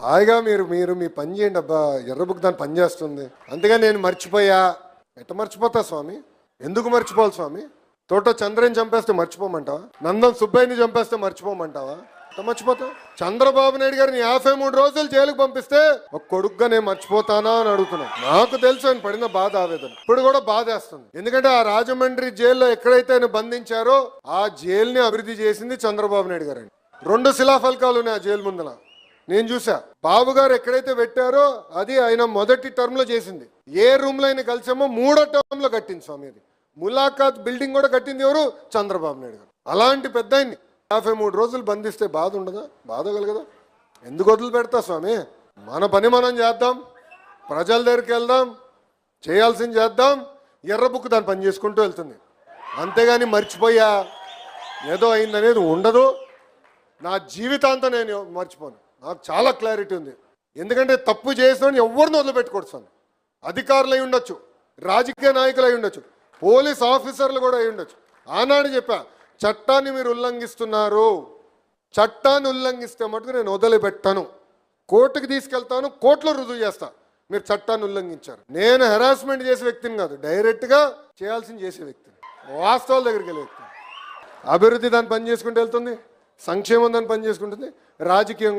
హాయిగా మీరు మీరు మీ పని చేయండి అబ్బా. ఎర్రబుక్ దాని పని చేస్తుంది. అంతేగా నేను మర్చిపోయా. ఎట్ట మర్చిపోతా స్వామి? ఎందుకు మర్చిపోవాలి స్వామి? తోట చంద్రని చంపేస్తే మర్చిపోమంటావా? నందన్ సుబ్బయ్యని చంపేస్తే మర్చిపోమంటావా? ఎట్ట మర్చిపోతావు? చంద్రబాబు నాయుడు గారిని 53 రోజులు జైలుకు పంపిస్తే ఒక కొడుకుగా నేను మర్చిపోతానా అని అడుగుతున్నాను. నాకు తెలుసు ఆయన పడిన బాధ, ఆవేదన ఇప్పుడు కూడా బాధేస్తుంది. ఎందుకంటే ఆ రాజమండ్రి జైల్లో ఎక్కడైతే ఆయన బంధించారో ఆ జైలుని అభివృద్ధి చేసింది చంద్రబాబు నాయుడు గారు. 2 శిలాఫలకాలు ఉన్నాయి ఆ జైలు ముందల, నేను చూసా. బాబు గారు ఎక్కడైతే పెట్టారో అది ఆయన మొదటి టర్మ్ లో చేసింది. ఏ రూమ్ లో ఆయన కలిసామో 3వ టర్మ్ లో కట్టింది స్వామి. అది ములాఖాత్ బిల్డింగ్ కూడా కట్టింది ఎవరు? చంద్రబాబు నాయుడు గారు. అలాంటి పెద్ద ఆయన్ని 53 రోజులు బంధిస్తే బాధ ఉండదా? బాధ కలగదా? ఎందుకు వదిలి పెడతా స్వామి? మన పని మనం చేద్దాం, ప్రజల దగ్గరికి వెళ్దాం, చేయాల్సింది చేద్దాం. ఎర్ర బుక్ దాన్ని పని చేసుకుంటూ వెళ్తుంది. అంతేగాని మర్చిపోయా ఏదో అయిందనేది ఉండదు. నా జీవితాంతం నేను మర్చిపోను. నాకు చాలా క్లారిటీ ఉంది. ఎందుకంటే తప్పు చేసిన ఎవరిని వదిలిపెట్టుకోవచ్చు స్వామి. అధికారులు అయి ఉండొచ్చు, రాజకీయ నాయకులు అయి ఉండొచ్చు, పోలీస్ ఆఫీసర్లు కూడా అయి ఉండొచ్చు. ఆనాడు చెప్పా, చట్టాన్ని మీరు ఉల్లంఘిస్తున్నారు, చట్టాన్ని ఉల్లంఘిస్తే మటుకు నేను వదిలిపెట్టాను, కోర్టుకి తీసుకెళ్తాను, కోర్టులో రుజువు చేస్తా మీరు చట్టాన్ని ఉల్లంఘించారు. నేను హెరాస్మెంట్ చేసే వ్యక్తిని కాదు, డైరెక్ట్గా చేయాల్సింది చేసే వ్యక్తిని, వాస్తవాల దగ్గరికి వెళ్ళే వ్యక్తిని. అభివృద్ధి దాన్ని పని చేసుకుంటూ వెళ్తుంది, సంక్షేమం దాన్ని పని చేసుకుంటుంది, రాజకీయం కూడా